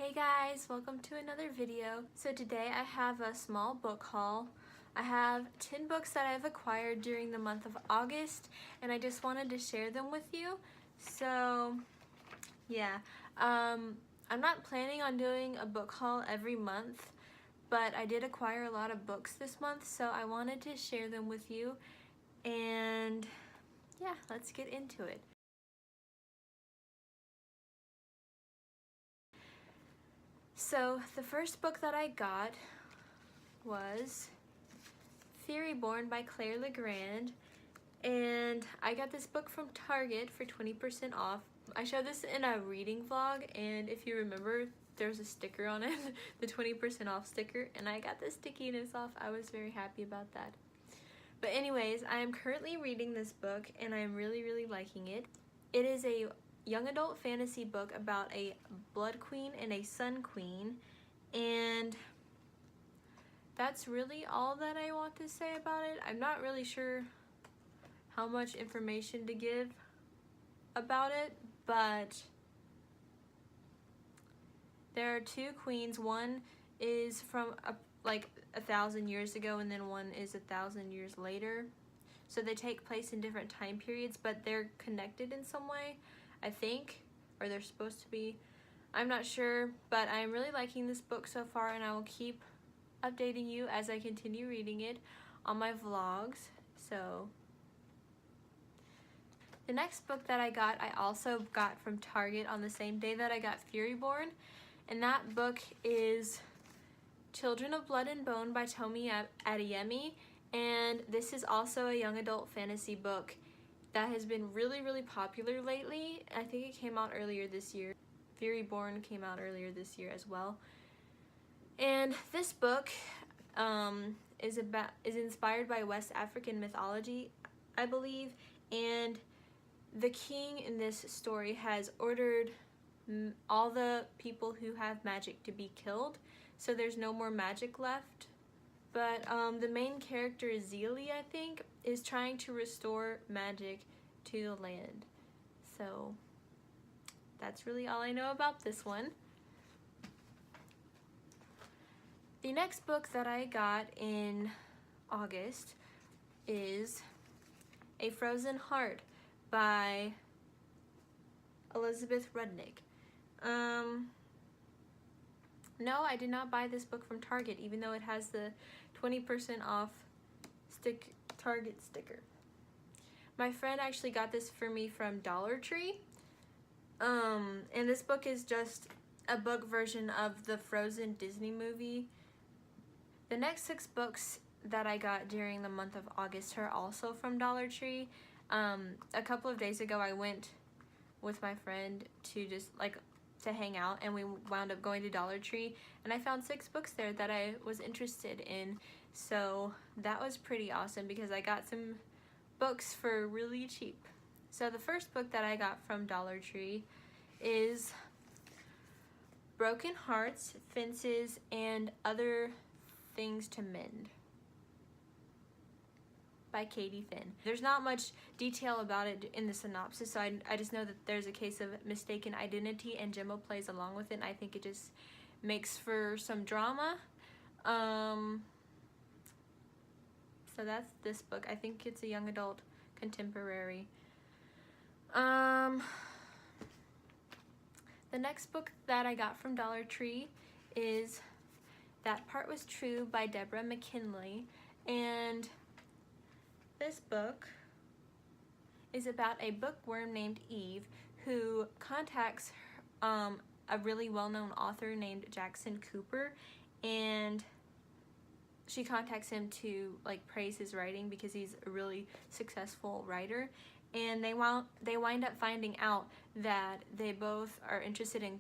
Hey guys, welcome to another video. So today I have a small book haul. I have 10 books that I've acquired during the month of August and I just wanted to share them with you. So yeah, I'm not planning on doing a book haul every month, but I did acquire a lot of books this month, so I wanted to share them with you. And yeah, let's get into it. So the first book that I got was Theory Born by Claire Legrand, and I got this book from Target for 20% off. I showed this in a reading vlog, and if you remember, there's a sticker on it, the 20% off sticker, and I got the stickiness off. I was very happy about that. But anyways, I am currently reading this book and I'm really liking it. It is a young adult fantasy book about a blood queen and a sun queen, and that's really all that I want to say about it. I'm not really sure how much information to give about it, but there are two queens. One is from like 1,000 years ago, and then one is 1,000 years later. So they take place in different time periods, but they're connected in some way, I think, or they're supposed to be. I'm not sure, but I'm really liking this book so far, and I will keep updating you as I continue reading it on my vlogs. So the next book that I got, I also got from Target on the same day that I got Fury Born, and that book is Children of Blood and Bone by Tomi Adeyemi, and this is also a young adult fantasy book that has been really popular lately. I think it came out earlier this year. Fury Born came out earlier this year as well. And this book is inspired by West African mythology, I believe, and the king in this story has ordered all the people who have magic to be killed, so there's no more magic left. But the main character, Zelie, I think, is trying to restore magic to the land. So that's really all I know about this one. The next book that I got in August is A Frozen Heart by Elizabeth Rudnick. No, I did not buy this book from Target, even though it has the 20% off Target sticker. My friend actually got this for me from Dollar Tree. And this book is just a book version of the Frozen Disney movie. The next 6 books that I got during the month of August are also from Dollar Tree. A couple of days ago I went with my friend to hang out, and we wound up going to Dollar Tree, and I found 6 books there that I was interested in. So that was pretty awesome because I got some books for really cheap. So the first book that I got from Dollar Tree is Broken Hearts, Fences, and Other Things to Mend by Katie Finn. There's not much detail about it in the synopsis, so I just know that there's a case of mistaken identity, and Gemma plays along with it, and I think it just makes for some drama. So that's this book. I think it's a young adult contemporary. The next book that I got from Dollar Tree is That Part Was True by Deborah McKinley, and this book is about a bookworm named Eve who contacts a really well-known author named Jackson Cooper, and she contacts him to praise his writing because he's a really successful writer. And they wind up finding out that they both are interested in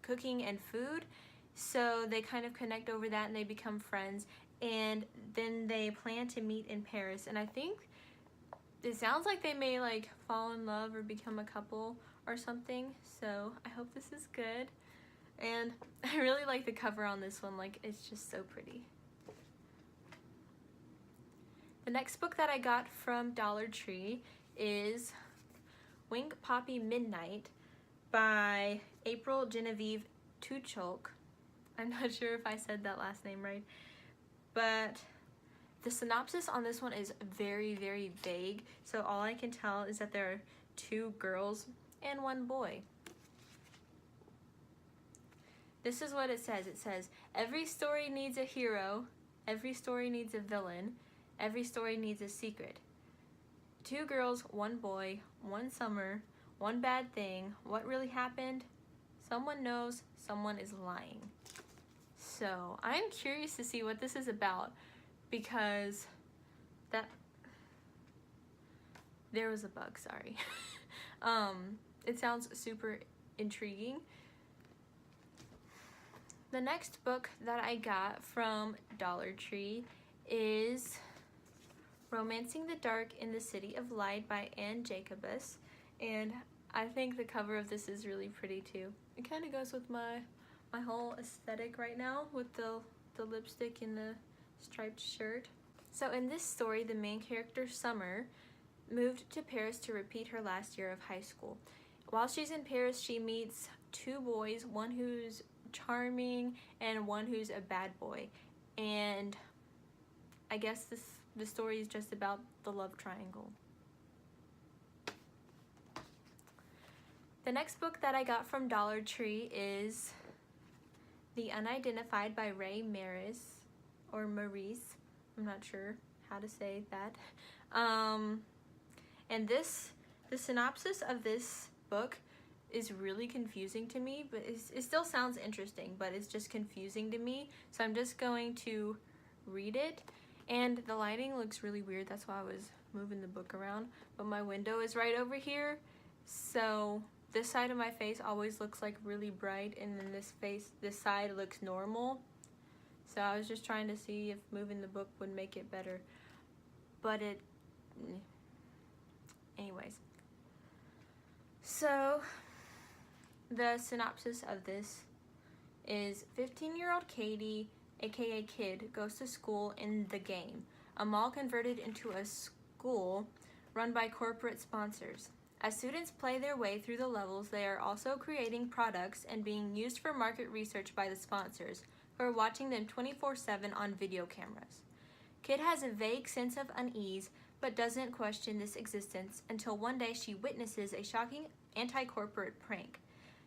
cooking and food, so they kind of connect over that and they become friends, and then they plan to meet in Paris. And I think it sounds like they may fall in love or become a couple or something, so I hope this is good. And I really like the cover on this one, it's just so pretty. The next book that I got from Dollar Tree is Wink Poppy Midnight by April Genevieve Tuchok. I'm not sure if I said that last name right, but the synopsis on this one is very, very vague, so all I can tell is that there are 2 girls and 1 boy. This is what it says. It says, every story needs a hero, every story needs a villain, every story needs a secret. 2 girls, 1 boy, 1 summer, 1 bad thing. What really happened? Someone knows, someone is lying. So I'm curious to see what this is about, because there was a bug, sorry. It sounds super intriguing. The next book that I got from Dollar Tree is Romancing the Dark in the City of Light by Anne Jacobus, and I think the cover of this is really pretty too. It kind of goes with my whole aesthetic right now, with the lipstick and the striped shirt. So in this story, the main character, Summer, moved to Paris to repeat her last year of high school. While she's in Paris, she meets 2 boys, one who's charming and one who's a bad boy. And I guess the story is just about the love triangle. The next book that I got from Dollar Tree is The Unidentified by Ray Maris, or Maurice. I'm not sure how to say that. And the synopsis of this book is really confusing to me, but it still sounds interesting, but it's just confusing to me. So I'm just going to read it. And the lighting looks really weird, that's why I was moving the book around. But my window is right over here, so this side of my face always looks like really bright, and then this side looks normal. So I was just trying to see if moving the book would make it better, but anyways. So the synopsis of this is 15-year-old Katie, aka Kid, goes to school in The Game, a mall converted into a school run by corporate sponsors. As students play their way through the levels, they are also creating products and being used for market research by the sponsors, who are watching them 24/7 on video cameras. Kid has a vague sense of unease, but doesn't question this existence until one day she witnesses a shocking anti-corporate prank.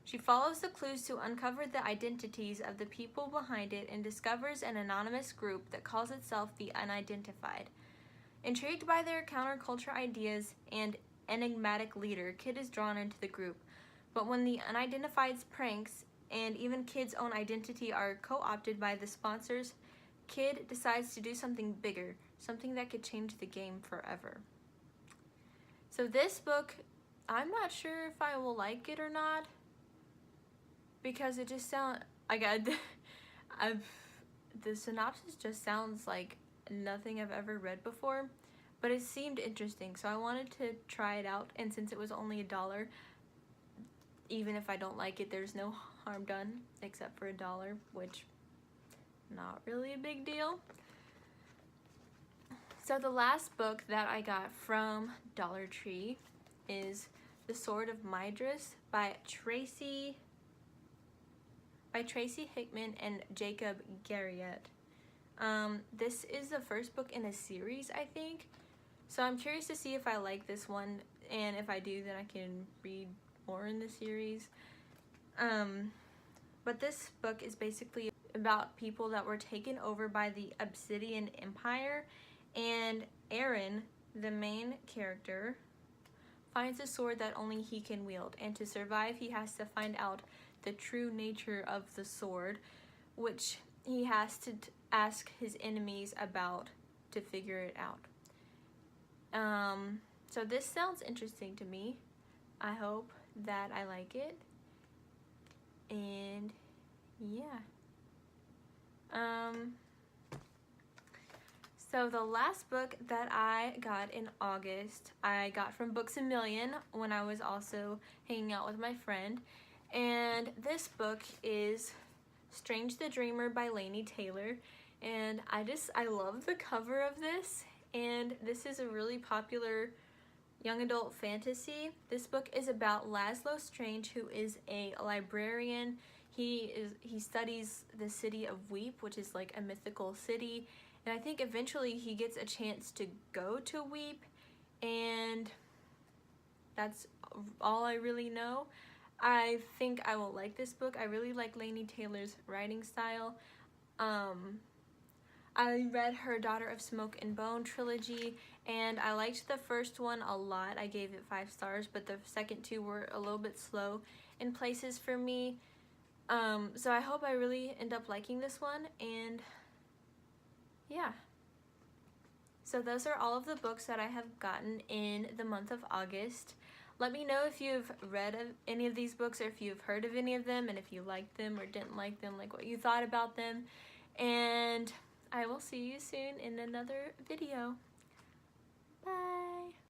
She follows the clues to uncover the identities of the people behind it and discovers an anonymous group that calls itself the Unidentified. Intrigued by their counterculture ideas and enigmatic leader, Kid is drawn into the group. But when the Unidentified's pranks and even Kid's own identity are co-opted by the sponsors, Kid decides to do something bigger, something that could change the game forever. So this book, I'm not sure if I will like it or not, because it just sounds, the synopsis just sounds like nothing I've ever read before, but it seemed interesting, so I wanted to try it out, and since it was only $1, even if I don't like it, there's no harm done, except for $1, which, not really a big deal. So the last book that I got from Dollar Tree is The Sword of Midras by Tracy Hickman and Jacob Garriott. This is the first book in a series, I think. So I'm curious to see if I like this one, and if I do, then I can read more in the series. But this book is basically about people that were taken over by the Obsidian Empire, and Aaron, the main character, finds a sword that only he can wield, and to survive he has to find out the true nature of the sword, which he has to ask his enemies about to figure it out. So this sounds interesting to me. I hope that I like it. And yeah. So the last book that I got in August, I got from Books A Million when I was also hanging out with my friend. And this book is Strange the Dreamer by Laini Taylor. And I love the cover of this. And this is a really popular young adult fantasy. This book is about Laszlo Strange, who is a librarian. he studies the city of Weep, which is like a mythical city, and I think eventually he gets a chance to go to Weep, and that's all I really know. I think I will like this book. I really like Laini Taylor's writing style. I read her Daughter of Smoke and Bone trilogy, and I liked the first one a lot. I gave it 5 stars, but the second 2 were a little bit slow in places for me. So I hope I really end up liking this one, and yeah. So those are all of the books that I have gotten in the month of August. Let me know if you've read any of these books, or if you've heard of any of them, and if you liked them or didn't like them, like what you thought about them. And I will see you soon in another video. Bye!